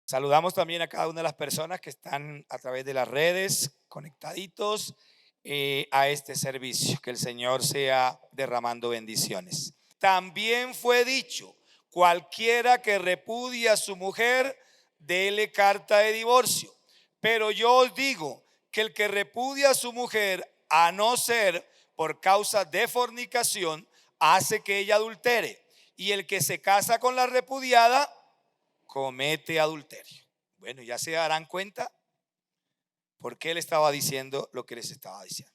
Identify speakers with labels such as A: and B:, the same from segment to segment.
A: Saludamos también a cada una de las personas que están a través de las redes conectaditos a este servicio. Que el Señor sea derramando bendiciones. También fue dicho, cualquiera que repudie a su mujer, dele carta de divorcio. Pero yo os digo que el que repudia a su mujer, a no ser por causa de fornicación, hace que ella adultere. Y el que se casa con la repudiada, comete adulterio. Bueno, ya se darán cuenta por qué él estaba diciendo lo que les estaba diciendo.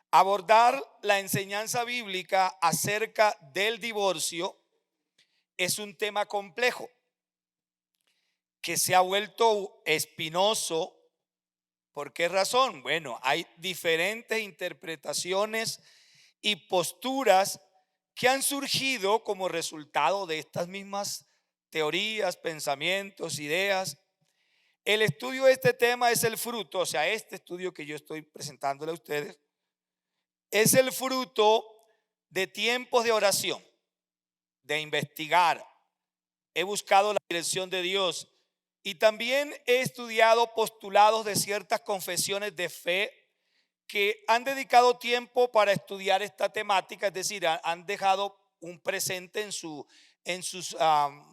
A: Abordar la enseñanza bíblica acerca del divorcio es un tema complejo que se ha vuelto espinoso. ¿Por qué razón? Bueno, hay diferentes interpretaciones y posturas que han surgido como resultado de estas mismas teorías, pensamientos, ideas. El estudio de este tema es el fruto, o sea, este estudio que yo estoy presentándole a ustedes, es el fruto de tiempos de oración, de investigar. He buscado la dirección de Dios y también he estudiado postulados de ciertas confesiones de fe que han dedicado tiempo para estudiar esta temática, es decir, han dejado un presente en sus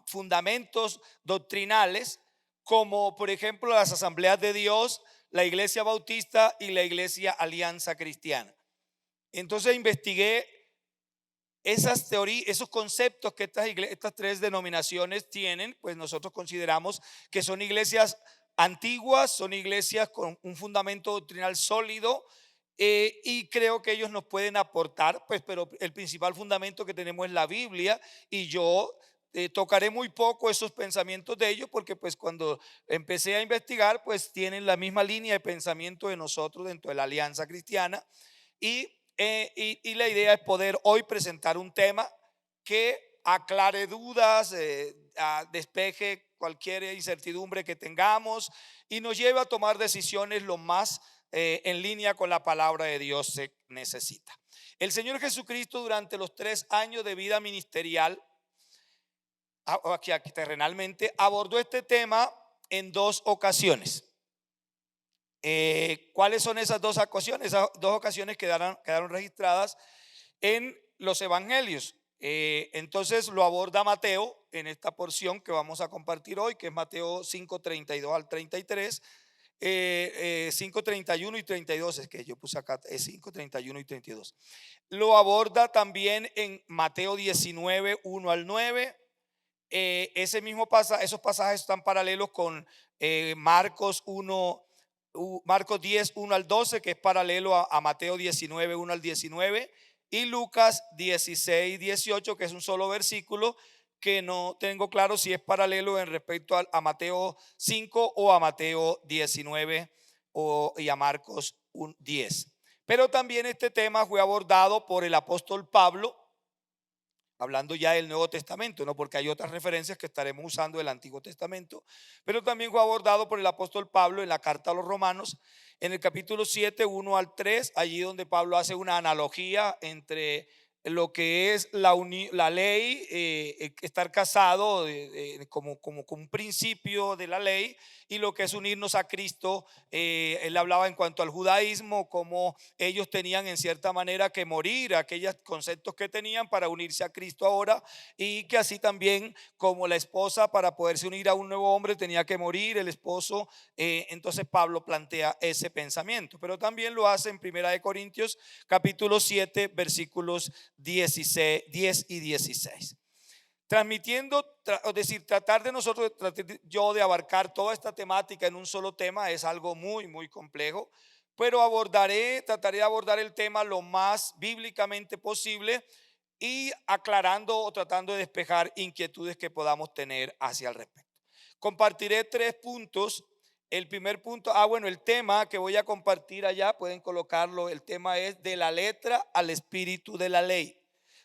A: fundamentos doctrinales, como por ejemplo las Asambleas de Dios, la Iglesia Bautista y la Iglesia Alianza Cristiana. Entonces investigué esas teorías, esos conceptos que estas tres denominaciones tienen. Pues nosotros consideramos que son iglesias antiguas, son iglesias con un fundamento doctrinal sólido, y creo que ellos nos pueden aportar, pues, pero el principal fundamento que tenemos es la Biblia, y yo tocaré muy poco esos pensamientos de ellos, porque pues cuando empecé a investigar, pues tienen la misma línea de pensamiento de nosotros dentro de la Alianza Cristiana. Y la idea es poder hoy presentar un tema que aclare dudas, despeje cualquier incertidumbre que tengamos y nos lleve a tomar decisiones lo más en línea con la palabra de Dios se necesita. El Señor Jesucristo, durante los 3 años de vida ministerial, aquí terrenalmente, abordó este tema en 2 ocasiones. ¿Cuáles son esas 2 ocasiones? Esas 2 ocasiones quedaron registradas en los evangelios. Entonces lo aborda Mateo en esta porción que vamos a compartir hoy, que es Mateo 5:32 al 33, 5:31 y 32, es que yo puse acá, es 5:31 y 32. Lo aborda también en Mateo 19:1 al 9. Ese mismo esos pasajes están paralelos con Marcos 1, Marcos 10, 1 al 12, que es paralelo a Mateo 19, 1 al 19, y Lucas 16, 18, que es un solo versículo, que no tengo claro si es paralelo en respecto a Mateo 5 o a Mateo 19 y a Marcos 10. Pero también este tema fue abordado por el apóstol Pablo, hablando ya del Nuevo Testamento, ¿no? Porque hay otras referencias que estaremos usando del Antiguo Testamento, pero también fue abordado por el apóstol Pablo en la carta a los Romanos, en el capítulo 7, 1 al 3, allí donde Pablo hace una analogía entre lo que es la ley, estar casado como un principio de la ley, y lo que es unirnos a Cristo. Él hablaba en cuanto al judaísmo, como ellos tenían en cierta manera que morir aquellos conceptos que tenían para unirse a Cristo ahora, y que así también como la esposa, para poderse unir a un nuevo hombre, tenía que morir el esposo. Entonces Pablo plantea ese pensamiento, pero también lo hace en Primera de Corintios capítulo 7 versículos 16, 10 y 16. Transmitiendo, es decir, tratar de nosotros, yo de abarcar toda esta temática en un solo tema es algo muy, muy complejo, pero trataré de abordar el tema lo más bíblicamente posible y aclarando o tratando de despejar inquietudes que podamos tener hacia el respecto. Compartiré 3 puntos. El primer punto, bueno, el tema que voy a compartir allá, pueden colocarlo, el tema es de la letra al espíritu de la ley.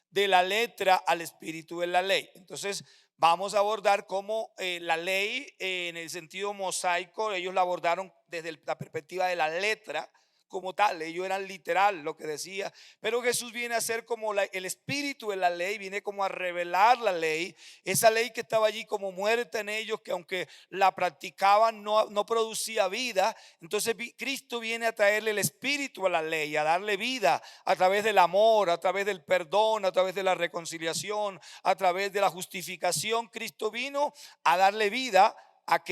A: De la letra al espíritu de la ley. Entonces vamos a abordar cómo la ley, en el sentido mosaico, ellos la abordaron desde la perspectiva de la letra, como tal, ellos eran literal lo que decía, pero Jesús viene a ser como el espíritu de la ley, viene como a revelar la ley, esa ley que estaba allí como muerta en ellos, que aunque la practicaban no producía vida. Entonces Cristo viene a traerle el espíritu a la ley, a darle vida a través del amor, a través del perdón, a través de la reconciliación, a través de la justificación. Cristo vino a darle vida, a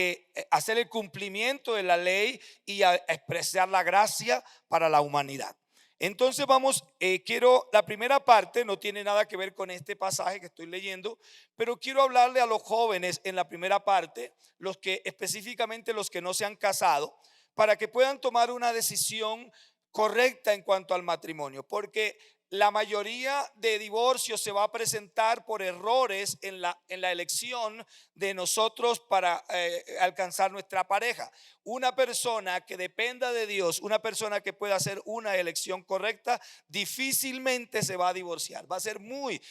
A: hacer el cumplimiento de la ley y a expresar la gracia para la humanidad. Entonces la primera parte no tiene nada que ver con este pasaje que estoy leyendo, pero quiero hablarle a los jóvenes en la primera parte, específicamente los que no se han casado, para que puedan tomar una decisión correcta en cuanto al matrimonio, porque la mayoría de divorcios se va a presentar por errores en la elección de nosotros para alcanzar nuestra pareja. Una persona que dependa de Dios, una persona que pueda hacer una elección correcta, difícilmente se va a divorciar. Va a ser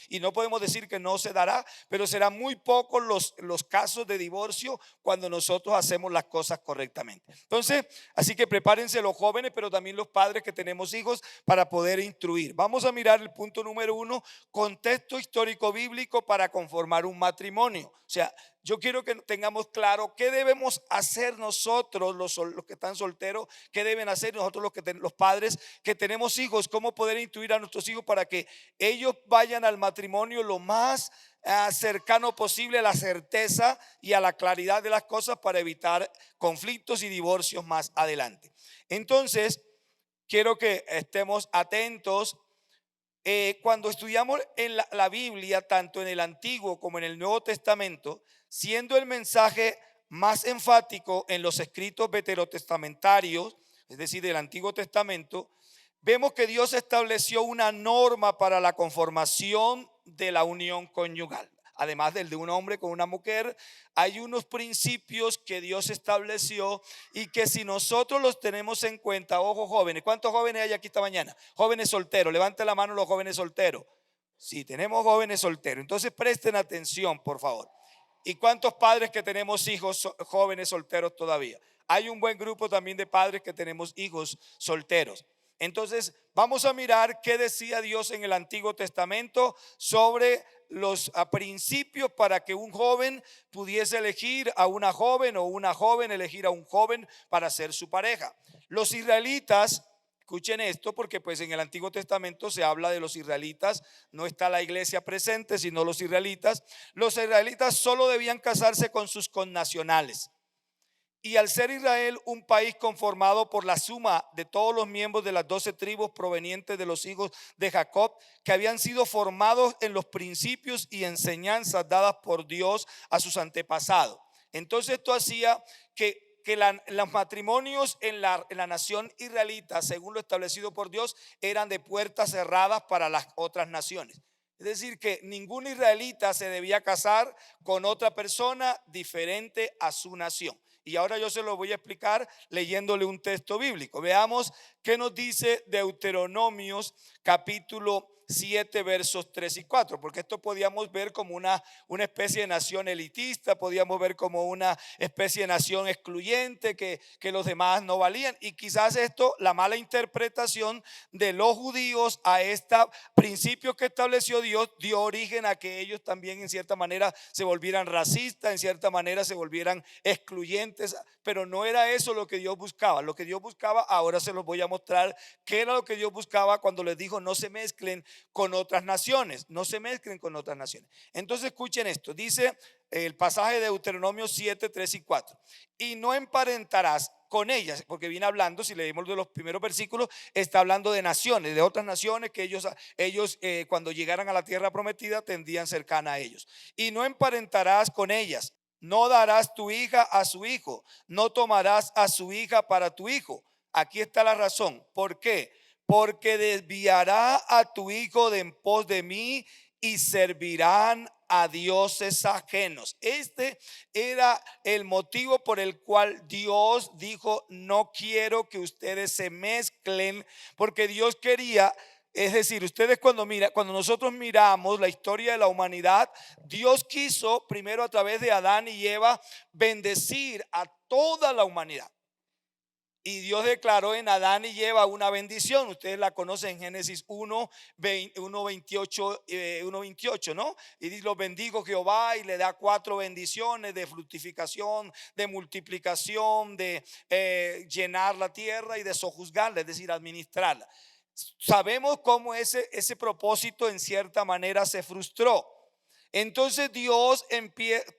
A: y no podemos decir que no se dará, pero serán muy pocos los casos de divorcio cuando nosotros hacemos las cosas correctamente. Entonces, así que prepárense los jóvenes, pero también los padres que tenemos hijos, para poder instruir. Vamos a mirar el punto número 1, contexto histórico bíblico para conformar un matrimonio. O sea, yo quiero que tengamos claro qué debemos hacer nosotros, los que están solteros, qué deben hacer nosotros los padres que tenemos hijos, cómo poder instruir a nuestros hijos para que ellos vayan al matrimonio lo más cercano posible a la certeza y a la claridad de las cosas, para evitar conflictos y divorcios más adelante. Entonces, quiero que estemos atentos. Cuando estudiamos en la Biblia, tanto en el Antiguo como en el Nuevo Testamento, siendo el mensaje más enfático en los escritos veterotestamentarios, es decir, del Antiguo Testamento, vemos que Dios estableció una norma para la conformación de la unión conyugal. Además del de un hombre con una mujer, hay unos principios que Dios estableció y que si nosotros los tenemos en cuenta, ojo jóvenes, ¿cuántos jóvenes hay aquí esta mañana? Jóvenes solteros, levante la mano los jóvenes solteros. Sí, tenemos jóvenes solteros, entonces presten atención, por favor. ¿Y cuántos padres que tenemos hijos jóvenes solteros todavía? Hay un buen grupo también de padres que tenemos hijos solteros. Entonces vamos a mirar qué decía Dios en el Antiguo Testamento sobre los principios para que un joven pudiese elegir a una joven, o una joven elegir a un joven para ser su pareja. Los israelitas, escuchen esto, porque pues en el Antiguo Testamento se habla de los israelitas, no está la iglesia presente, sino los israelitas. Los israelitas solo debían casarse con sus connacionales. Y al ser Israel un país conformado por la suma de todos los miembros de las 12 tribus provenientes de los hijos de Jacob, que habían sido formados en los principios y enseñanzas dadas por Dios a sus antepasados. Entonces esto hacía que los matrimonios en la nación israelita, según lo establecido por Dios, eran de puertas cerradas para las otras naciones. Es decir, que ningún israelita se debía casar con otra persona diferente a su nación. Y ahora yo se lo voy a explicar leyéndole un texto bíblico. Veamos qué nos dice Deuteronomios capítulo 7 versos 3 y 4, porque esto podíamos ver como una especie de nación elitista, podíamos ver como una especie de nación excluyente, que los demás no valían, y quizás la mala interpretación de los judíos a este principio que estableció Dios dio origen a que ellos también en cierta manera se volvieran racistas, en cierta manera se volvieran excluyentes, pero no era eso lo que Dios buscaba. Lo que Dios buscaba, ahora se los voy a mostrar qué era lo que Dios buscaba cuando les dijo no se mezclen con otras naciones, no se mezclen con otras naciones. Entonces escuchen esto, dice el pasaje de Deuteronomio 7, 3 y 4: y no emparentarás con ellas, porque viene hablando, si leemos de los primeros versículos, está hablando de naciones, de otras naciones que ellos cuando llegaran a la tierra prometida tendrían cercana a ellos. Y no emparentarás con ellas, no darás tu hija a su hijo, no tomarás a su hija para tu hijo. Aquí está la razón. ¿Por qué? Porque desviará a tu hijo de en pos de mí y servirán a dioses ajenos. Este era el motivo por el cual Dios dijo: no quiero que ustedes se mezclen, porque Dios quería. Es decir, ustedes cuando nosotros miramos la historia de la humanidad, Dios quiso primero a través de Adán y Eva bendecir a toda la humanidad. Y Dios declaró en Adán y Eva una bendición. Ustedes la conocen en Génesis 1:28, 1:28, ¿no? Y dice: los bendigo Jehová, y le da 4 bendiciones de fructificación, de multiplicación, de llenar la tierra y de sojuzgarla, es decir, administrarla. Sabemos cómo ese propósito en cierta manera se frustró. Entonces Dios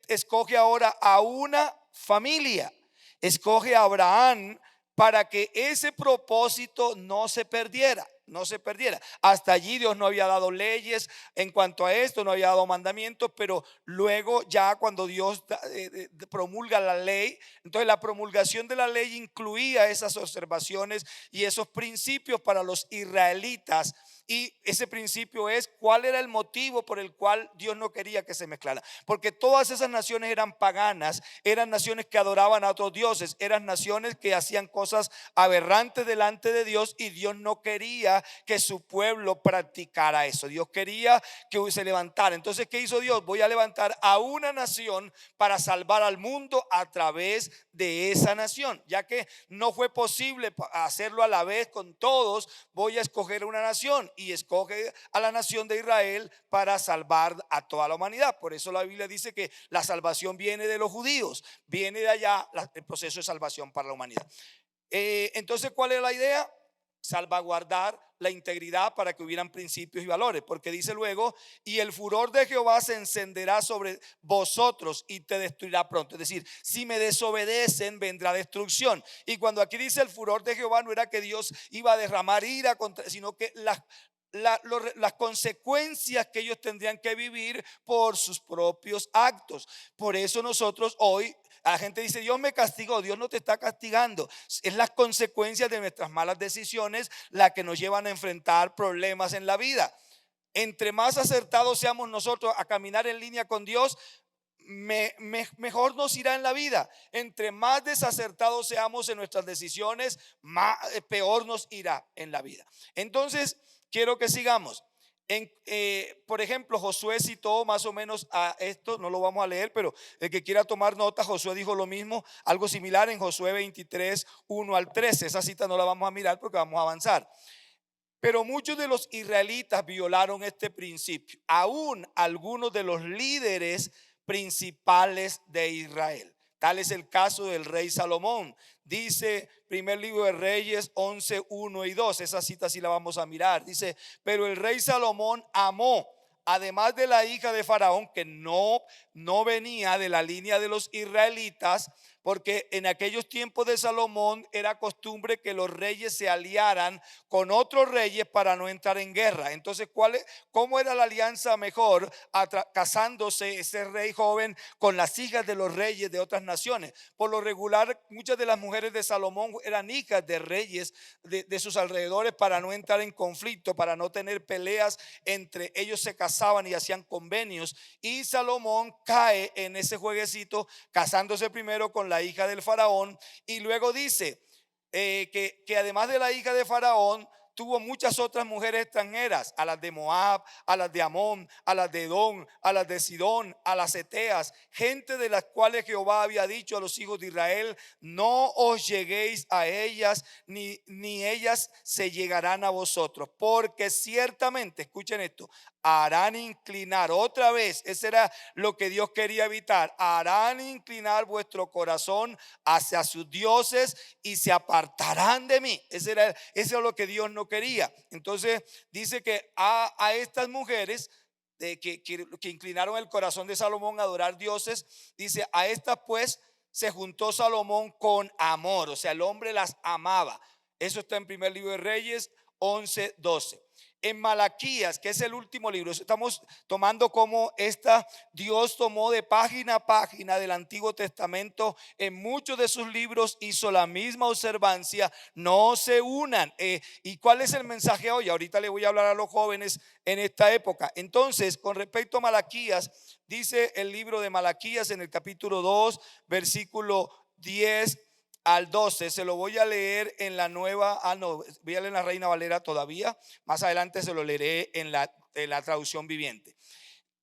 A: escoge ahora a una familia, escoge a Abraham para que ese propósito no se perdiera. No se perdiera. Hasta allí Dios no había dado leyes en cuanto a esto, no había dado mandamientos, pero luego ya cuando Dios promulga la ley, entonces la promulgación de la ley incluía esas observaciones y esos principios para los israelitas. Y ese principio es: ¿cuál era el motivo por el cual Dios no quería que se mezclara? Porque todas esas naciones eran paganas, eran naciones que adoraban a otros dioses, eran naciones que hacían cosas aberrantes delante de Dios, y Dios no quería que su pueblo practicara eso. Dios quería que se levantara. Entonces, ¿qué hizo Dios? Voy a levantar a una nación para salvar al mundo a través de esa nación. Ya que no fue posible hacerlo a la vez con todos, voy a escoger una nación, y escoge a la nación de Israel para salvar a toda la humanidad. Por eso la Biblia dice que la salvación viene de los judíos, viene de allá el proceso de salvación para la humanidad. Entonces, ¿cuál es la idea? Salvaguardar la integridad para que hubieran principios y valores, porque dice luego: y el furor de Jehová se encenderá sobre vosotros y te destruirá pronto. Es decir, si me desobedecen, vendrá destrucción. Y cuando aquí dice el furor de Jehová, no era que Dios iba a derramar ira contra, sino que las consecuencias que ellos tendrían que vivir por sus propios actos. Por eso nosotros hoy, la gente dice: Dios me castigó. Dios no te está castigando. Es las consecuencias de nuestras malas decisiones las que nos llevan a enfrentar problemas en la vida. Entre más acertados seamos nosotros a caminar en línea con Dios, mejor nos irá en la vida. Entre más desacertados seamos en nuestras decisiones, peor nos irá en la vida. Entonces, quiero que sigamos. Por ejemplo, Josué citó más o menos a esto, no lo vamos a leer, pero el que quiera tomar nota, Josué dijo lo mismo, algo similar en Josué 23, 1 al 13. Esa cita no la vamos a mirar porque vamos a avanzar. Pero muchos de los israelitas violaron este principio, aún algunos de los líderes principales de Israel. Tal es el caso del rey Salomón. Dice primer libro de Reyes 11, 1 y 2. Esa cita sí la vamos a mirar. Dice: pero el rey Salomón amó, además de la hija de Faraón, que no venía de la línea de los israelitas, porque en aquellos tiempos de Salomón era costumbre que los reyes se aliaran con otros reyes para no entrar en guerra. Entonces, ¿cómo era la alianza mejor? Casándose ese rey joven con las hijas de los reyes de otras naciones. Por lo regular, muchas de las mujeres de Salomón eran hijas de reyes de sus alrededores, para no entrar en conflicto, para no tener peleas entre ellos. Se casaban y hacían convenios, y Salomón cae en ese jueguecito, casándose primero con la hija del faraón, y luego dice que además de la hija de Faraón, tuvo muchas otras mujeres extranjeras: a las de Moab, a las de Amón, a las de Edom, a las de Sidón, a las Eteas, gente de las cuales Jehová había dicho a los hijos de Israel: no os lleguéis a ellas, ni ellas se llegarán a vosotros, porque ciertamente, escuchen esto, harán inclinar otra vez. Ese era lo que Dios quería evitar: harán inclinar vuestro corazón hacia sus dioses y se apartarán de mí. Eso es lo que Dios no quería. Entonces dice que a estas mujeres que inclinaron el corazón de Salomón a adorar dioses, dice: a estas pues se juntó Salomón con amor. O sea, el hombre las amaba. Eso está en primer libro de Reyes 11, 12. En Malaquías, que es el último libro, estamos tomando como Dios tomó de página a página del Antiguo Testamento. En muchos de sus libros hizo la misma observancia: no se unan. ¿Y cuál es el mensaje hoy? Ahorita le voy a hablar a los jóvenes en esta época. Entonces, con respecto a Malaquías, dice el libro de Malaquías en el capítulo 2, versículo 10 al 12. Se lo voy a leer en la nueva, no, voy a leer en la Reina Valera todavía. Más adelante se lo leeré en la traducción viviente.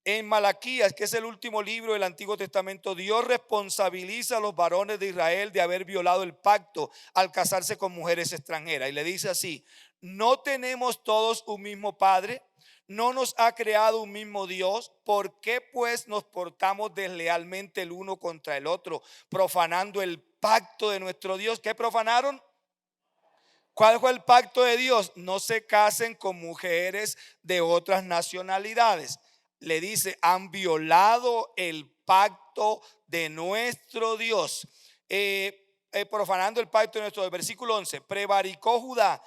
A: En Malaquías, que es el último libro del Antiguo Testamento, Dios responsabiliza a los varones de Israel de haber violado el pacto al casarse con mujeres extranjeras. Y le dice así: ¿no tenemos todos un mismo Padre? ¿No nos ha creado un mismo Dios? ¿Por qué pues nos portamos deslealmente el uno contra el otro, profanando el pacto de nuestro Dios? ¿Qué profanaron? ¿Cuál fue el pacto de Dios? No se casen con mujeres de otras nacionalidades. Le dice, han violado el pacto de nuestro Dios. Profanando el pacto de nuestro Dios. Versículo 11. Prevaricó Judá,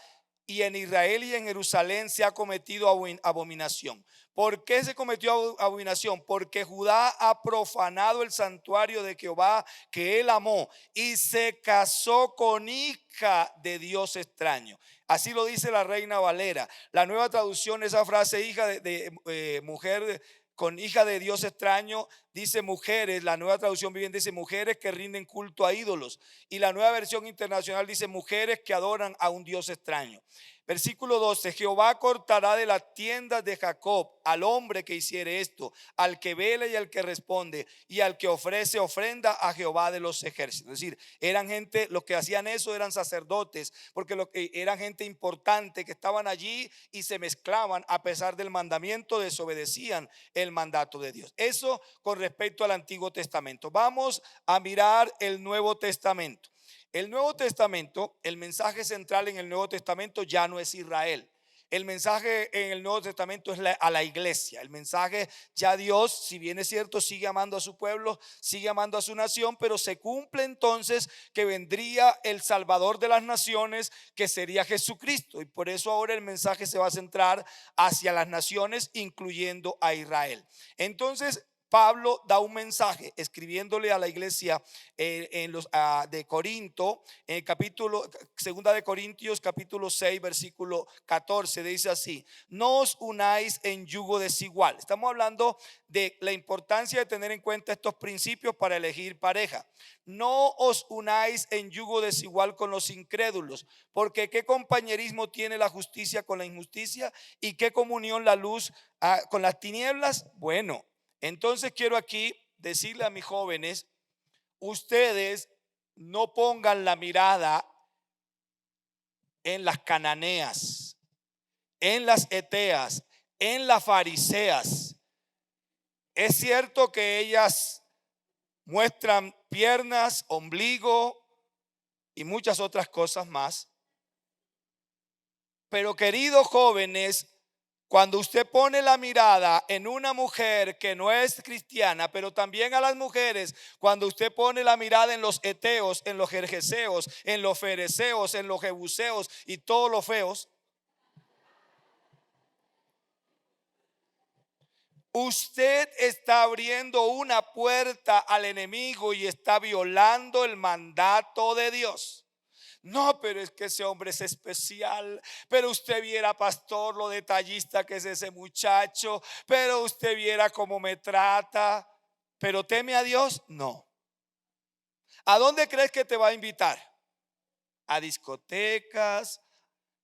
A: y en Israel y en Jerusalén se ha cometido abominación. ¿Por qué se cometió abominación? Porque Judá ha profanado el santuario de Jehová que él amó y se casó con hija de Dios extraño. Así lo dice la Reina Valera. La Nueva Traducción, esa frase, hija de mujer con hija de Dios extraño, dice mujeres. La Nueva Traducción Viviente dice mujeres que rinden culto a ídolos. Y la Nueva Versión Internacional dice mujeres que adoran a un Dios extraño. Versículo 12. Jehová cortará de las tiendas de Jacob al hombre que hiciere esto, al que vela y al que responde, y al que ofrece ofrenda a Jehová de los ejércitos. Es decir, eran gente, los que hacían eso eran sacerdotes, porque eran gente importante que estaban allí y se mezclaban a pesar del mandamiento, desobedecían el mandato de Dios. Eso con respecto al Antiguo Testamento. Vamos a mirar el Nuevo Testamento. El Nuevo Testamento, el mensaje central en el Nuevo Testamento ya no es Israel. El mensaje en el Nuevo Testamento es a la iglesia. El mensaje, ya Dios, si bien es cierto, sigue amando a su pueblo, sigue amando a su nación, pero se cumple entonces que vendría el Salvador de las naciones, que sería Jesucristo. Y por eso ahora el mensaje se va a centrar hacia las naciones, incluyendo a Israel. Entonces Pablo da un mensaje escribiéndole a la iglesia de Corinto, en el capítulo, segunda de Corintios capítulo 6 versículo 14, dice así: no os unáis en yugo desigual. Estamos hablando de la importancia de tener en cuenta estos principios para elegir pareja. No os unáis en yugo desigual con los incrédulos, porque ¿qué compañerismo tiene la justicia con la injusticia? ¿Y qué comunión la luz con las tinieblas? Bueno, entonces quiero aquí decirle a mis jóvenes: ustedes no pongan la mirada en las cananeas, en las eteas, en las fariseas. Es cierto que ellas muestran piernas, ombligo y muchas otras cosas más, pero queridos jóvenes, cuando usted pone la mirada en una mujer que no es cristiana, pero también a las mujeres, cuando usted pone la mirada en los eteos, en los gergeseos, en los fereceos, en los jebuseos y todos los feos, usted está abriendo una puerta al enemigo y está violando el mandato de Dios. No, pero es que ese hombre es especial. Pero usted viera, pastor, lo detallista que es ese muchacho. Pero usted viera cómo me trata. ¿Pero teme a Dios? No. ¿A dónde crees que te va a invitar? A discotecas,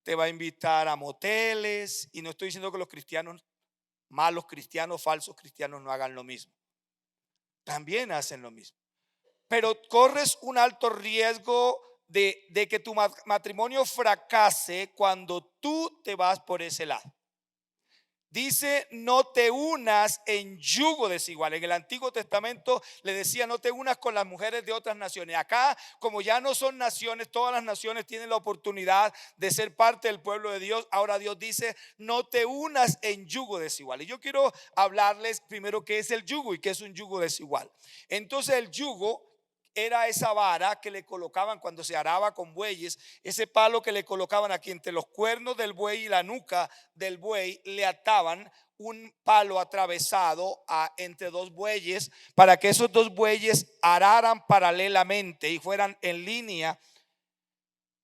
A: te va a invitar a moteles. Y no estoy diciendo que los cristianos, malos cristianos, falsos cristianos, no hagan lo mismo. También hacen lo mismo. Pero corres un alto riesgo de que tu matrimonio fracase cuando tú te vas por ese lado. Dice: no te unas en yugo desigual. En el Antiguo Testamento le decía: no te unas con las mujeres de otras naciones. Acá, como ya no son naciones, todas las naciones tienen la oportunidad de ser parte del pueblo de Dios. Ahora Dios dice: no te unas en yugo desigual. Y yo quiero hablarles primero qué es el yugo y qué es un yugo desigual. Entonces, el yugo era esa vara que le colocaban cuando se araba con bueyes, ese palo que le colocaban aquí entre los cuernos del buey y la nuca del buey, le ataban un palo atravesado entre dos bueyes para que esos dos bueyes araran paralelamente y fueran en línea.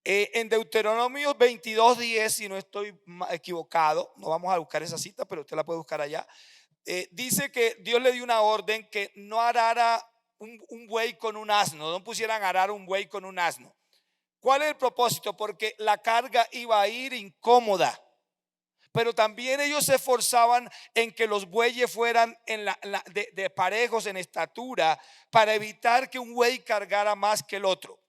A: En Deuteronomio 22:10, si no estoy equivocado, no vamos a buscar esa cita, pero usted la puede buscar allá. Dice que Dios le dio una orden que no arara un buey con un asno, no pusieran a arar un buey con un asno. ¿Cuál es el propósito? Porque la carga iba a ir incómoda. Pero también ellos se esforzaban en que los bueyes fueran de parejos en estatura, para evitar que un buey cargara más que el otro.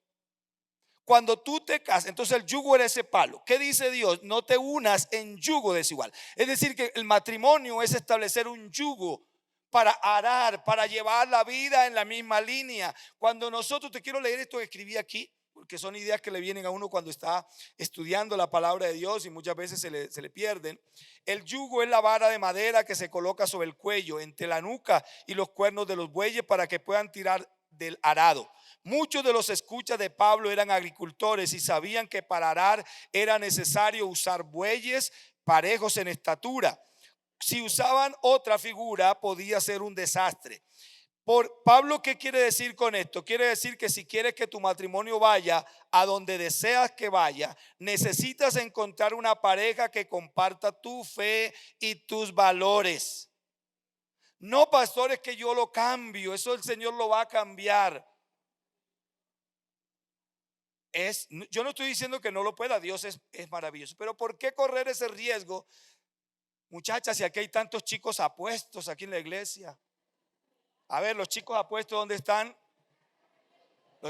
A: Cuando tú te casas, entonces el yugo era ese palo. ¿Qué dice Dios? No te unas en yugo desigual. Es decir, que el matrimonio es establecer un yugo para arar, para llevar la vida en la misma línea. Cuando nosotros, te quiero leer esto que escribí aquí, porque son ideas que le vienen a uno cuando está estudiando la palabra de Dios y muchas veces se le pierden. El yugo es la vara de madera que se coloca sobre el cuello, entre la nuca y los cuernos de los bueyes, para que puedan tirar del arado. Muchos de los escuchas de Pablo eran agricultores y sabían que para arar era necesario usar bueyes parejos en estatura. Si usaban otra figura, podía ser un desastre. Por Pablo, ¿qué quiere decir con esto? Quiere decir que si quieres que tu matrimonio vaya a donde deseas que vaya, necesitas encontrar una pareja que comparta tu fe y tus valores. No, pastor, es que yo lo cambio, eso el Señor lo va a cambiar. Yo no estoy diciendo que no lo pueda, Dios es maravilloso, pero ¿por qué correr ese riesgo? Muchachas, si aquí hay tantos chicos apuestos aquí en la iglesia. A ver, los chicos apuestos, ¿dónde están?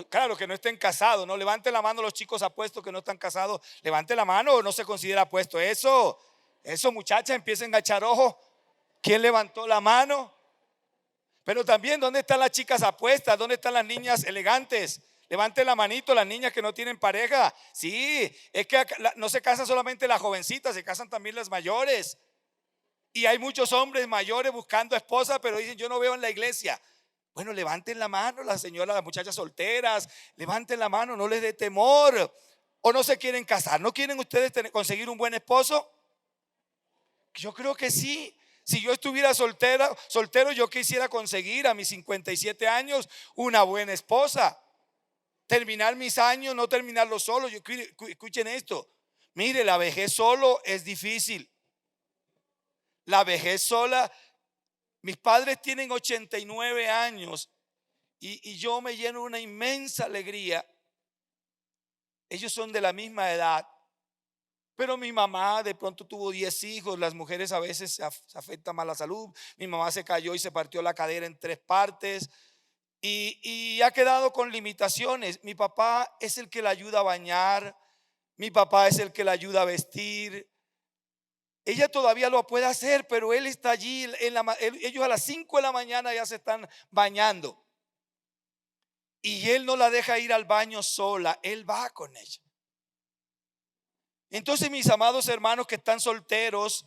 A: Claro, que no estén casados, no levanten la mano los chicos apuestos que no están casados. Levante la mano o no se considera apuesto. Eso, muchachas, empiecen a echar ojo. ¿Quién levantó la mano? Pero también, ¿dónde están las chicas apuestas? ¿Dónde están las niñas elegantes? Levanten la manito las niñas que no tienen pareja. Sí, es que no se casan solamente las jovencitas, se casan también las mayores. Y hay muchos hombres mayores buscando esposa, pero dicen, yo no veo en la iglesia. Bueno, levanten la mano las señoras, las muchachas solteras, levanten la mano, no les dé temor. ¿O no se quieren casar? ¿No quieren ustedes conseguir un buen esposo? Yo creo que sí. Si yo estuviera soltero, yo quisiera conseguir a mis 57 años una buena esposa. Terminar mis años, no terminarlo solo. Escuchen esto. Mire, la vejez solo es difícil. La vejez sola. Mis padres tienen 89 años y yo me lleno de una inmensa alegría. Ellos son de la misma edad. Pero mi mamá de pronto tuvo 10 hijos. Las mujeres a veces se afecta más la salud. Mi mamá se cayó y se partió la cadera en 3 partes. Y ha quedado con limitaciones. Mi papá es el que la ayuda a bañar. Mi papá es el que la ayuda a vestir. Ella todavía lo puede hacer, pero él está allí. Ellos a las 5 de la mañana ya se están bañando. Y él no la deja ir al baño sola. Él va con ella. Entonces, mis amados hermanos que están solteros,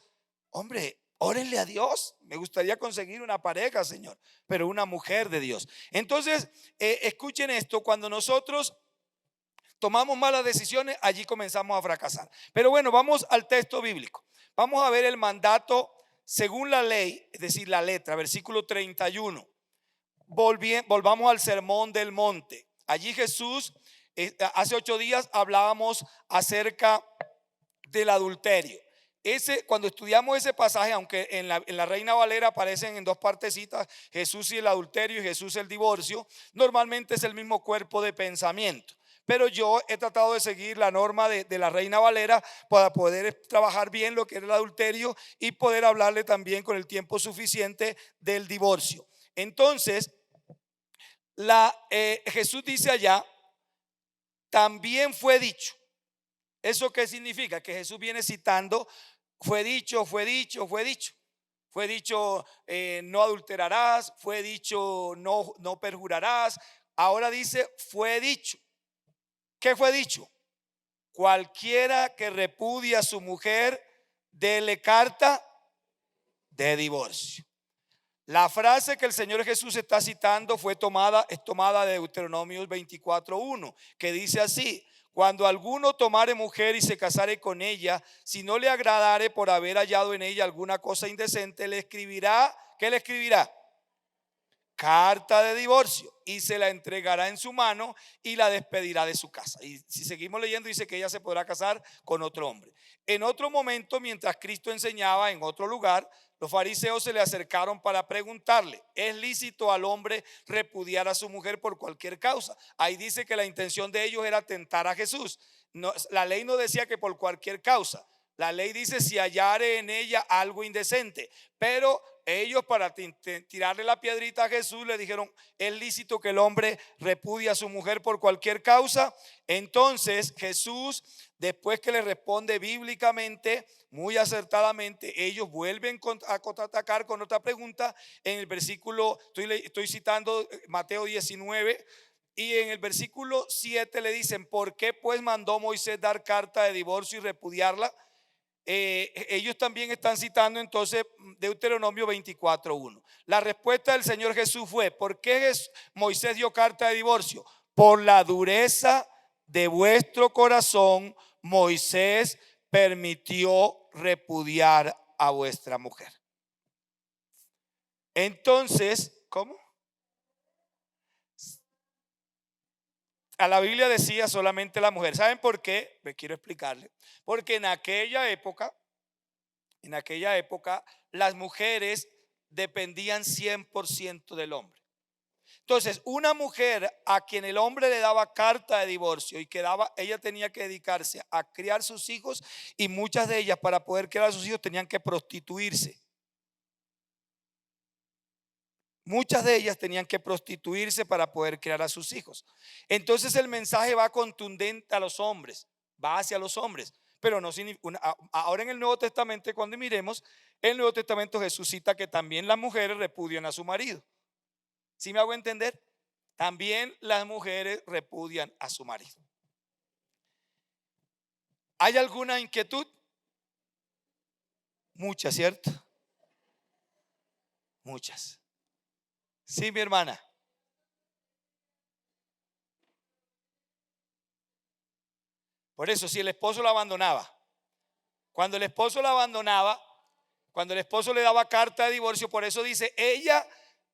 A: hombre, órenle a Dios. Me gustaría conseguir una pareja, Señor, pero una mujer de Dios. Entonces, escuchen esto, cuando nosotros tomamos malas decisiones, allí comenzamos a fracasar. Pero bueno, vamos al texto bíblico. Vamos a ver el mandato según la ley, es decir, la letra, versículo 31. Volvamos al sermón del monte. Allí Jesús, hace 8 días hablábamos acerca del adulterio. Cuando estudiamos ese pasaje, aunque en la Reina Valera aparecen en 2 partecitas, Jesús y el adulterio y Jesús el divorcio, normalmente es el mismo cuerpo de pensamiento. Pero yo he tratado de seguir la norma de la Reina Valera para poder trabajar bien lo que era el adulterio y poder hablarle también con el tiempo suficiente del divorcio. Entonces, Jesús dice allá, también fue dicho. ¿Eso qué significa? Que Jesús viene citando, fue dicho, fue dicho, fue dicho. Fue dicho, no adulterarás, fue dicho, no perjurarás. Ahora dice, fue dicho. ¿Qué fue dicho? Cualquiera que repudia a su mujer, dele carta de divorcio. La frase que el Señor Jesús está citando es tomada de Deuteronomio 24:1, que dice así: cuando alguno tomare mujer y se casare con ella, si no le agradare por haber hallado en ella alguna cosa indecente, le escribirá, ¿qué le escribirá? Carta de divorcio, y se la entregará en su mano y la despedirá de su casa. Y si seguimos leyendo, dice que ella se podrá casar con otro hombre. En otro momento, mientras Cristo enseñaba en otro lugar, los fariseos se le acercaron para preguntarle: ¿es lícito al hombre repudiar a su mujer por cualquier causa? Ahí dice que la intención de ellos era tentar a Jesús. No, la ley no decía que por cualquier causa. La ley dice si hallare en ella algo indecente, pero ellos para tirarle la piedrita a Jesús le dijeron, es lícito que el hombre repudie a su mujer por cualquier causa. Entonces Jesús, después que le responde bíblicamente, muy acertadamente, ellos vuelven a contraatacar con otra pregunta. En el versículo, estoy citando Mateo 19, y en el versículo 7 le dicen, ¿por qué pues mandó Moisés dar carta de divorcio y repudiarla? Ellos también están citando entonces Deuteronomio 24:1. La respuesta del Señor Jesús fue: ¿por qué Moisés dio carta de divorcio? Por la dureza de vuestro corazón, Moisés permitió repudiar a vuestra mujer. Entonces, ¿cómo? A la Biblia decía solamente la mujer. ¿Saben por qué? Me quiero explicarle. Porque en aquella época, las mujeres dependían 100% del hombre. Entonces, una mujer a quien el hombre le daba carta de divorcio y ella tenía que dedicarse a criar sus hijos, y muchas de ellas, para poder criar a sus hijos, tenían que prostituirse. Muchas de ellas tenían que prostituirse para poder criar a sus hijos. Entonces el mensaje va contundente a los hombres, va hacia los hombres. Pero no ahora en el Nuevo Testamento, cuando miremos el Nuevo Testamento, Jesús cita que también las mujeres repudian a su marido. ¿Sí me hago entender? También las mujeres repudian a su marido. ¿Hay alguna inquietud? Muchas, ¿cierto? Muchas. Sí, mi hermana. Por eso, si el esposo la abandonaba, cuando el esposo la abandonaba, cuando el esposo le daba carta de divorcio, por eso dice, ella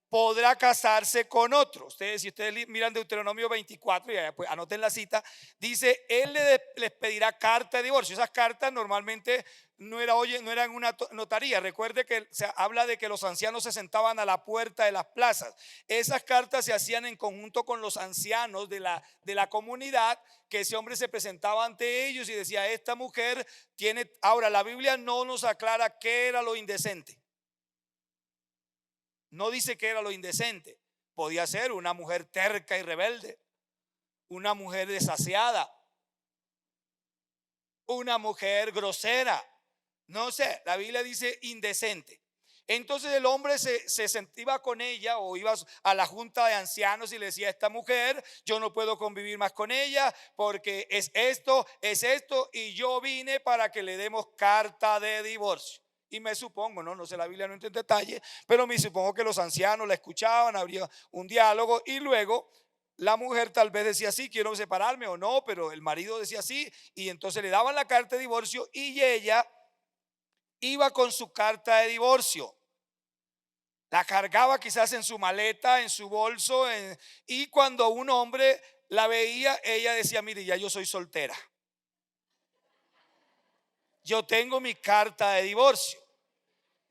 A: podrá casarse con otro. Si ustedes miran Deuteronomio 24, y pues anoten la cita, dice, él les pedirá carta de divorcio. Esas cartas normalmente no eran una notaría. Recuerde que se habla de que los ancianos se sentaban a la puerta de las plazas. Esas cartas se hacían en conjunto con los ancianos de la comunidad, que ese hombre se presentaba ante ellos y decía, esta mujer tiene. Ahora, la Biblia no nos aclara qué era lo indecente. No dice que era lo indecente. Podía ser una mujer terca y rebelde, una mujer desasiada, una mujer grosera. No sé, la Biblia dice indecente. Entonces el hombre se sentía con ella, o iba a la junta de ancianos y le decía, esta mujer, yo no puedo convivir más con ella porque es esto, y yo vine para que le demos carta de divorcio. Y me supongo, no sé, la Biblia no entra en detalle, pero me supongo que los ancianos la escuchaban, habría un diálogo, y luego la mujer tal vez decía sí, quiero separarme o no, pero el marido decía sí, y entonces le daban la carta de divorcio y ella iba con su carta de divorcio. La cargaba quizás en su maleta, en su bolso, y cuando un hombre la veía, ella decía, mire, ya yo soy soltera, yo tengo mi carta de divorcio.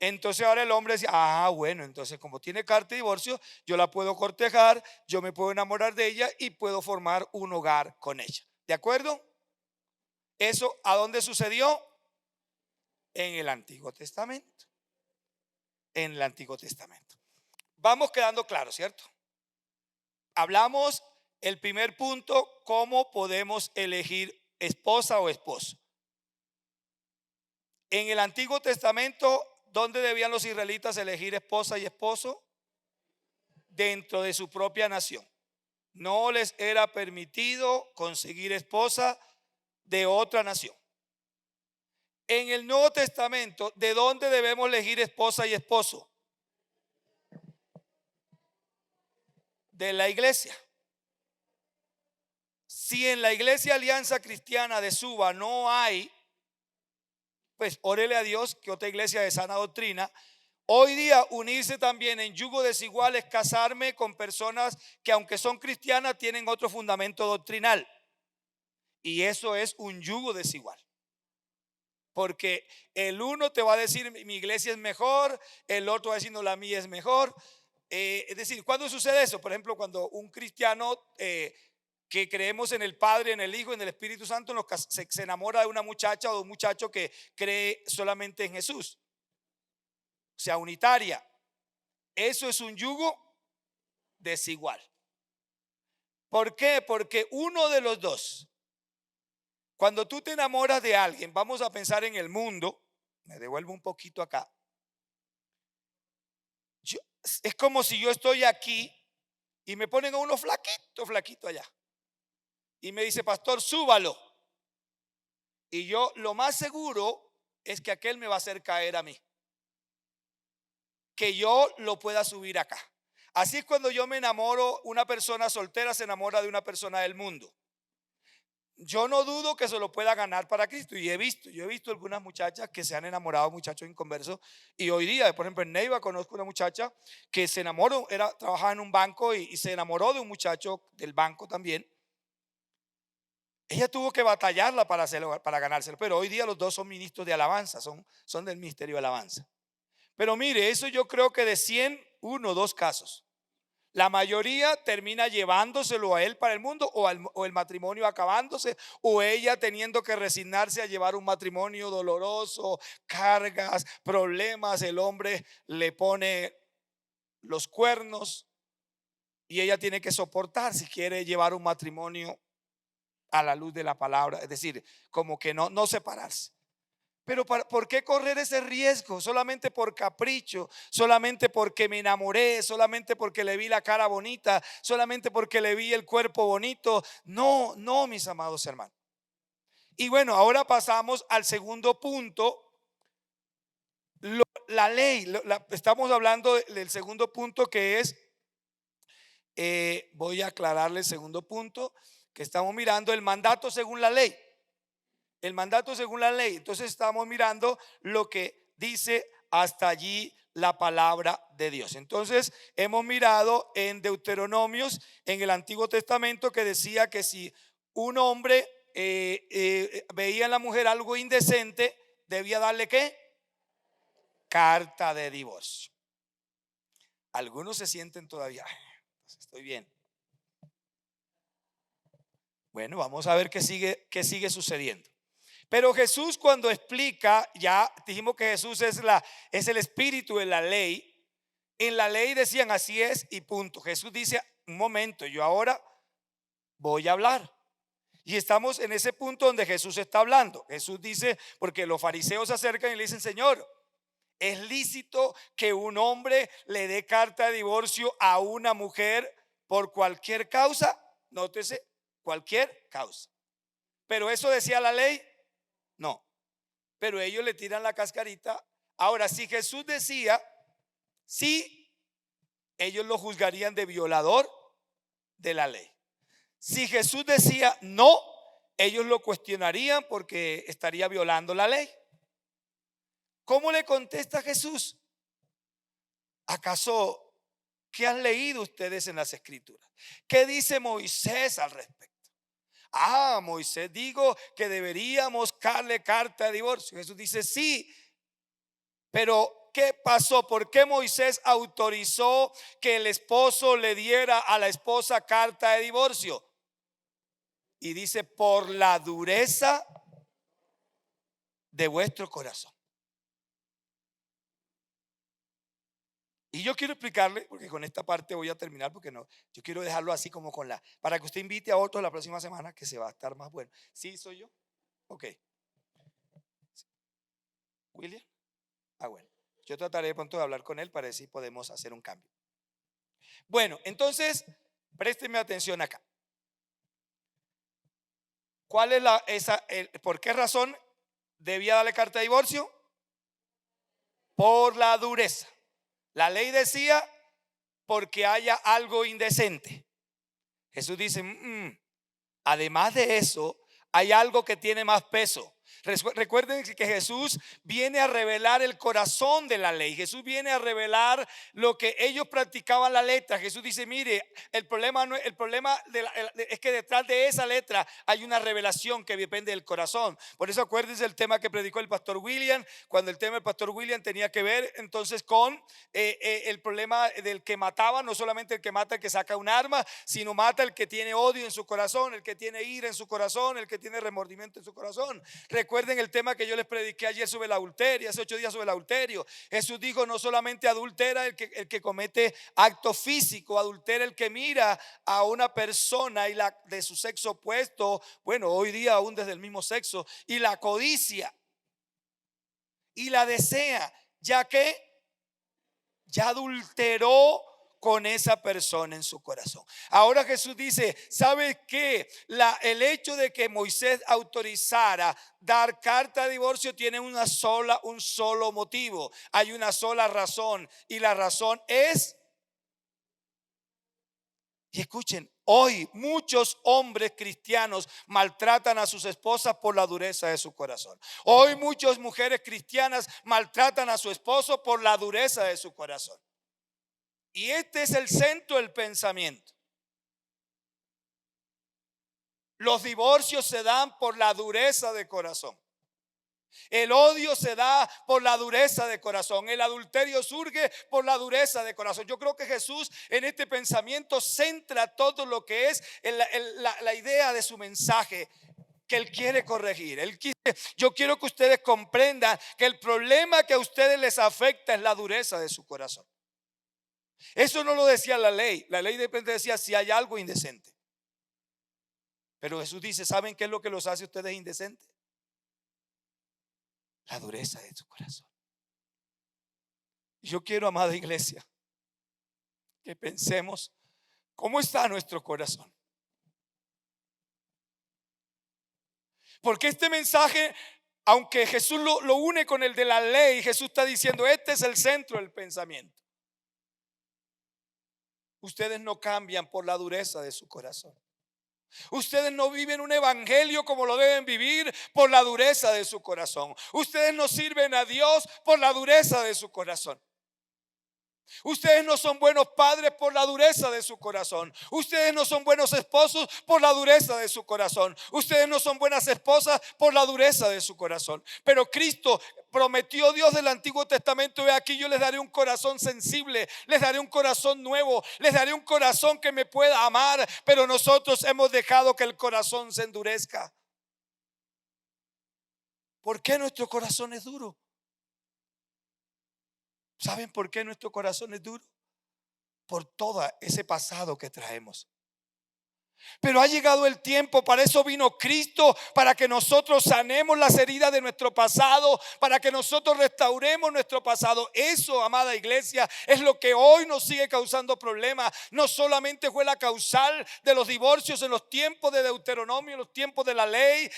A: Entonces ahora el hombre decía, bueno, entonces como tiene carta de divorcio, yo la puedo cortejar, yo me puedo enamorar de ella y puedo formar un hogar con ella. ¿De acuerdo? ¿Eso a dónde sucedió? En el Antiguo Testamento. En el Antiguo Testamento. Vamos quedando claros, ¿cierto? Hablamos el primer punto, cómo podemos elegir esposa o esposo. En el Antiguo Testamento, ¿dónde debían los israelitas elegir esposa y esposo? Dentro de su propia nación. No les era permitido conseguir esposa de otra nación. En el Nuevo Testamento, ¿de dónde debemos elegir esposa y esposo? De la iglesia. Si en la iglesia Alianza Cristiana de Suba no hay, pues órele a Dios que otra iglesia de sana doctrina. Hoy día unirse también en yugo desigual es casarme con personas que, aunque son cristianas, tienen otro fundamento doctrinal, y eso es un yugo desigual, porque el uno te va a decir mi iglesia es mejor, el otro va a decir no, la mía es mejor. Es decir, ¿cuándo sucede eso? Por ejemplo, cuando un cristiano que creemos en el Padre, en el Hijo, en el Espíritu Santo, se enamora de una muchacha o de un muchacho que cree solamente en Jesús. O sea, unitaria. Eso es un yugo desigual. ¿Por qué? Porque uno de los dos, cuando tú te enamoras de alguien, vamos a pensar en el mundo, me devuelvo un poquito acá. Es como si yo estoy aquí y me ponen a uno flaquito allá. Y me dice, pastor, súbalo. Y yo lo más seguro es que aquel me va a hacer caer a mí. Que yo lo pueda subir acá. Así es cuando yo me enamoro, una persona soltera se enamora de una persona del mundo. Yo no dudo que se lo pueda ganar para Cristo. Y yo he visto algunas muchachas que se han enamorado, muchachos inconversos. Y hoy día, por ejemplo, en Neiva conozco una muchacha que se enamoró, trabajaba en un banco y se enamoró de un muchacho del banco también. Ella tuvo que batallarla para ganárselo, pero hoy día los dos son ministros de alabanza, son del ministerio de alabanza. Pero mire, eso yo creo que de 100, 1 o 2 casos. La mayoría termina llevándoselo a él para el mundo o el matrimonio acabándose o ella teniendo que resignarse a llevar un matrimonio doloroso, cargas, problemas. El hombre le pone los cuernos y ella tiene que soportar si quiere llevar un matrimonio a la luz de la palabra, es decir, como que no separarse. Pero ¿por qué correr ese riesgo? Solamente por capricho, solamente porque me enamoré, solamente porque le vi la cara bonita, solamente porque le vi el cuerpo bonito. No, mis amados hermanos. Y bueno, ahora pasamos al segundo punto. La ley, estamos hablando del segundo punto que es, voy a aclararle el segundo punto que estamos mirando, el mandato según la ley. El mandato según la ley. Entonces estamos mirando lo que dice hasta allí la palabra de Dios. Entonces hemos mirado en Deuteronomios, en el Antiguo Testamento, que decía que si un hombre veía en la mujer algo indecente, debía darle ¿qué? Carta de divorcio. Algunos se sienten todavía, estoy bien. Bueno, vamos a ver qué sigue sucediendo. Pero Jesús, cuando explica, ya dijimos que Jesús es el espíritu de la ley. En la ley decían así es y punto. Jesús dice, un momento, yo ahora voy a hablar. Y estamos en ese punto donde Jesús está hablando. Jesús dice, porque los fariseos se acercan y le dicen, Señor, ¿es lícito que un hombre le dé carta de divorcio a una mujer por cualquier causa? Nótese, cualquier causa. Pero eso decía la ley. No, pero ellos le tiran la cascarita. Ahora, si Jesús decía sí, ellos lo juzgarían de violador de la ley. Si Jesús decía no, ellos lo cuestionarían porque estaría violando la ley. ¿Cómo le contesta Jesús? ¿Acaso qué han leído ustedes en las escrituras? ¿Qué dice Moisés al respecto? Moisés dijo que deberíamos darle carta de divorcio. Jesús dice sí, pero ¿qué pasó? ¿Por qué Moisés autorizó que el esposo le diera a la esposa carta de divorcio? Y dice, por la dureza de vuestro corazón. Y yo quiero explicarle, porque con esta parte voy a terminar, porque no, yo quiero dejarlo así como para que usted invite a otros la próxima semana, que se va a estar más bueno. ¿Sí soy yo? Ok. ¿William? Bueno, yo trataré de pronto de hablar con él para ver si podemos hacer un cambio. Bueno, entonces, présteme atención acá. ¿Cuál es por qué razón debía darle carta de divorcio? Por la dureza. La ley decía porque haya algo indecente. Jesús dice, además de eso, hay algo que tiene más peso. Recuerden que Jesús viene a revelar el corazón de la ley. Jesús viene a revelar lo que ellos practicaban la letra. Jesús dice, mire, el problema es que detrás de esa letra hay una revelación que depende del corazón. Por eso acuérdense el tema que predicó el pastor William, cuando el tema del pastor William tenía que ver entonces con el problema del que mataba, no solamente el que mata el que saca un arma, sino mata el que tiene odio en su corazón, el que tiene ira en su corazón, el que tiene remordimiento en su corazón. Recuerden el tema que yo les prediqué ayer sobre el adulterio, hace 8 días sobre el adulterio. Jesús dijo, no solamente adultera el que comete acto físico, adultera el que mira a una persona y la de su sexo opuesto, bueno, hoy día aún desde el mismo sexo, y la codicia y la desea, ya que ya adulteró con esa persona en su corazón. Ahora Jesús dice, ¿sabe qué? El hecho de que Moisés autorizara dar carta de divorcio tiene un solo motivo. Hay una sola razón, y la razón es, y escuchen, hoy muchos hombres cristianos maltratan a sus esposas por la dureza de su corazón. Hoy muchas mujeres cristianas maltratan a su esposo por la dureza de su corazón. Y este es el centro del pensamiento. Los divorcios se dan por la dureza de corazón. El odio se da por la dureza de corazón. El adulterio surge por la dureza de corazón. Yo creo que Jesús en este pensamiento centra todo lo que es la idea de su mensaje que Él quiere corregir. Yo quiero que ustedes comprendan que el problema que a ustedes les afecta es la dureza de su corazón. Eso no lo decía la ley. La ley de repente decía si hay algo indecente. Pero Jesús dice, ¿saben qué es lo que los hace a ustedes indecentes? La dureza de su corazón. Yo quiero, amada iglesia, que pensemos cómo está nuestro corazón. Porque este mensaje, aunque Jesús lo une con el de la ley, Jesús está diciendo, este es el centro del pensamiento. Ustedes no cambian por la dureza de su corazón. Ustedes no viven un evangelio como lo deben vivir por la dureza de su corazón. Ustedes no sirven a Dios por la dureza de su corazón. Ustedes no son buenos padres por la dureza de su corazón. Ustedes no son buenos esposos por la dureza de su corazón. Ustedes no son buenas esposas por la dureza de su corazón. Pero Cristo prometió, Dios del Antiguo Testamento, ve aquí, yo les daré un corazón sensible, les daré un corazón nuevo, les daré un corazón que me pueda amar. Pero nosotros hemos dejado que el corazón se endurezca. ¿Por qué nuestro corazón es duro? ¿Saben por qué nuestro corazón es duro? Por todo ese pasado que traemos. Pero ha llegado el tiempo, para eso vino Cristo, para que nosotros sanemos las heridas de nuestro pasado, para que nosotros restauremos nuestro pasado. Eso, amada iglesia, es lo que hoy nos sigue causando problemas. No solamente fue la causal de los divorcios en los tiempos de Deuteronomio, en los tiempos de la ley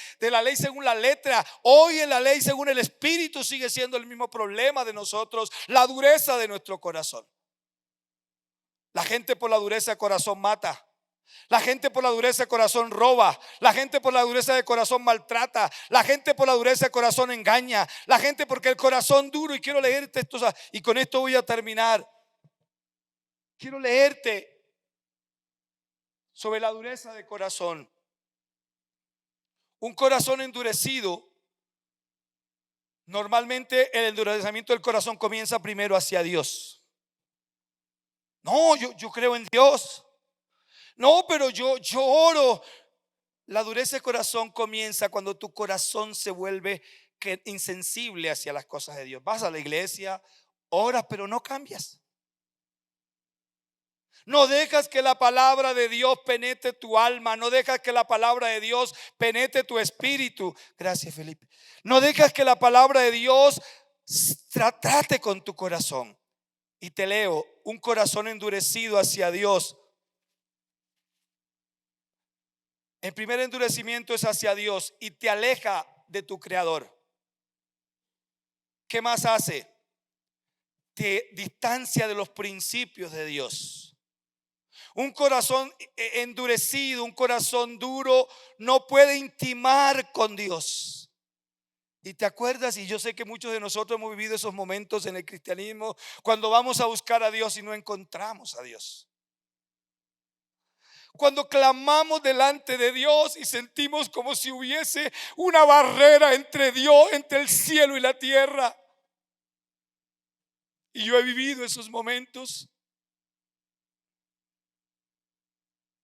A: según la letra. Hoy en la ley según el Espíritu sigue siendo el mismo problema de nosotros, la dureza de nuestro corazón. La gente por la dureza de corazón mata. La gente por la dureza de corazón roba. La gente por la dureza de corazón maltrata. La gente por la dureza de corazón engaña. La gente porque el corazón duro. Y quiero leerte esto, y con esto voy a terminar. Quiero leerte sobre la dureza de corazón. Un corazón endurecido, normalmente el endurecimiento del corazón comienza primero hacia Dios. No, yo creo en Dios. No, pero yo oro. La dureza de corazón comienza cuando tu corazón se vuelve insensible hacia las cosas de Dios. Vas a la iglesia, oras, pero no cambias. No dejas que la palabra de Dios penetre tu alma. No dejas que la palabra de Dios penetre tu espíritu. Gracias, Felipe. No dejas que la palabra de Dios trate con tu corazón. Y te leo, un corazón endurecido hacia Dios. El primer endurecimiento es hacia Dios y te aleja de tu Creador. ¿Qué más hace? Te distancia de los principios de Dios. Un corazón endurecido, un corazón duro no puede intimar con Dios. Y te acuerdas, y yo sé que muchos de nosotros hemos vivido esos momentos en el cristianismo, cuando vamos a buscar a Dios y no encontramos a Dios. Cuando clamamos delante de Dios y sentimos como si hubiese una barrera entre Dios, entre el cielo y la tierra. Y yo he vivido esos momentos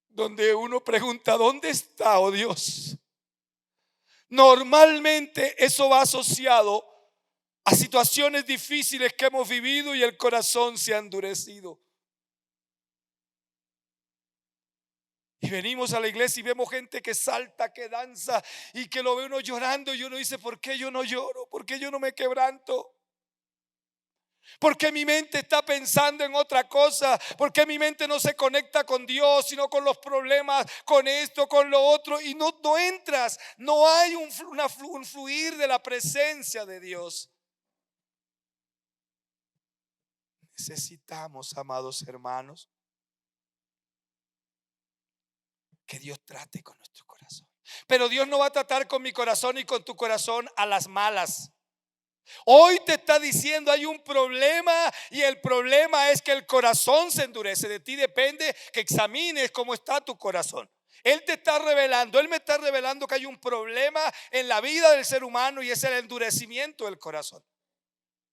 A: donde uno pregunta: ¿dónde está, oh Dios? Normalmente eso va asociado a situaciones difíciles que hemos vivido y el corazón se ha endurecido. Y venimos a la iglesia y vemos gente que salta, que danza y que lo ve uno llorando y uno dice: ¿por qué yo no lloro? ¿Por qué yo no me quebranto? ¿Por qué mi mente está pensando en otra cosa? ¿Por qué mi mente no se conecta con Dios, sino con los problemas, con esto, con lo otro? Y no entras, no hay un fluir de la presencia de Dios. Necesitamos, amados hermanos, que Dios trate con nuestro corazón. Pero Dios no va a tratar con mi corazón y con tu corazón a las malas. Hoy te está diciendo: hay un problema, y el problema es que el corazón se endurece. De ti depende que examines cómo está tu corazón. Él te está revelando, Él me está revelando que hay un problema en la vida del ser humano, y es el endurecimiento del corazón.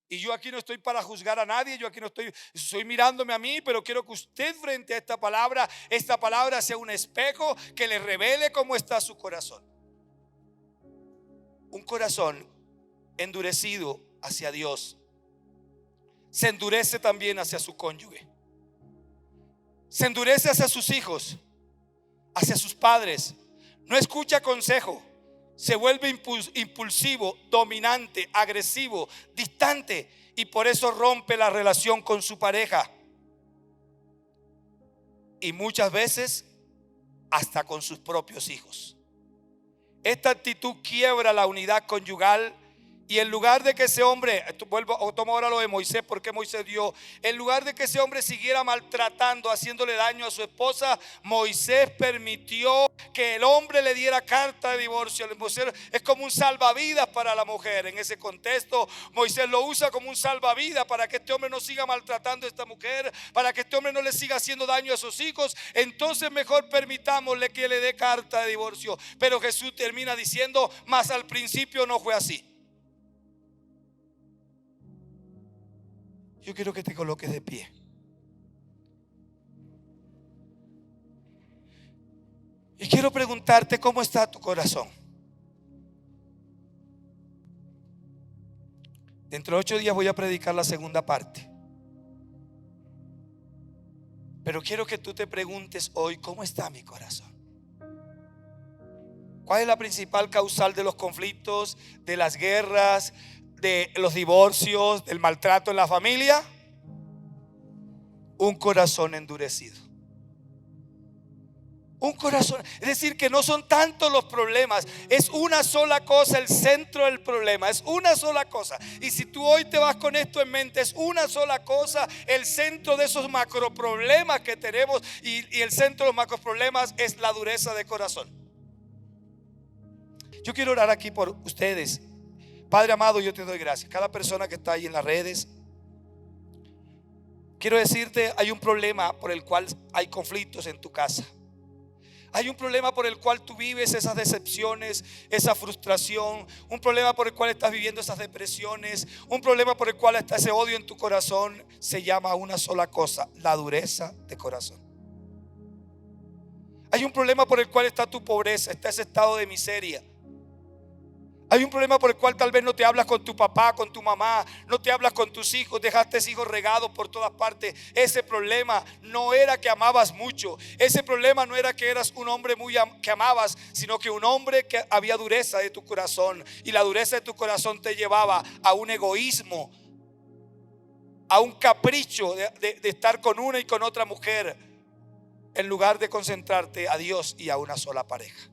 A: Y yo aquí no estoy para juzgar a nadie, yo aquí no estoy mirándome a mí, pero quiero que usted, frente a esta palabra sea un espejo que le revele cómo está su corazón. Un corazón endurecido hacia Dios se endurece también hacia su cónyuge, se endurece hacia sus hijos, hacia sus padres. No escucha consejo, se vuelve impulsivo, dominante, agresivo, distante, y por eso rompe la relación con su pareja, y muchas veces hasta con sus propios hijos. Esta actitud quiebra la unidad conyugal. Y en lugar de que ese hombre, tomo ahora lo de Moisés, porque Moisés dio, en lugar de que ese hombre siguiera maltratando, haciéndole daño a su esposa, Moisés permitió que el hombre le diera carta de divorcio. Moisés es como un salvavidas para la mujer. En ese contexto, Moisés lo usa como un salvavidas para que este hombre no siga maltratando a esta mujer, para que este hombre no le siga haciendo daño a sus hijos. Entonces mejor permitámosle que le dé carta de divorcio. Pero Jesús termina diciendo: mas al principio no fue así. Yo quiero que te coloques de pie. Y quiero preguntarte: ¿cómo está tu corazón? Dentro de 8 días voy a predicar la segunda parte. Pero quiero que tú te preguntes hoy: ¿cómo está mi corazón? ¿Cuál es la principal causal de los conflictos, de las guerras, de los divorcios, del maltrato en la familia? Un corazón endurecido. Un corazón, es decir, que no son tantos los problemas, es una sola cosa el centro del problema, es una sola cosa. Y si tú hoy te vas con esto en mente, es una sola cosa el centro de esos macroproblemas que tenemos, y el centro de los macroproblemas es la dureza de corazón. Yo quiero orar aquí por ustedes. Padre amado, yo te doy gracias. Cada persona que está ahí en las redes, quiero decirte: hay un problema por el cual hay conflictos en tu casa. Hay un problema por el cual tú vives esas decepciones, esa frustración. Un problema por el cual estás viviendo esas depresiones. Un problema por el cual está ese odio en tu corazón. Se llama una sola cosa: la dureza de corazón. Hay un problema por el cual está tu pobreza, está ese estado de miseria. Hay un problema por el cual tal vez no te hablas con tu papá, con tu mamá, no te hablas con tus hijos, dejaste hijos regados por todas partes. Ese problema no era que amabas mucho, ese problema no era que eras un hombre que amabas, sino que un hombre que había dureza de tu corazón, y la dureza de tu corazón te llevaba a un egoísmo, a un capricho de estar con una y con otra mujer, en lugar de concentrarte a Dios y a una sola pareja.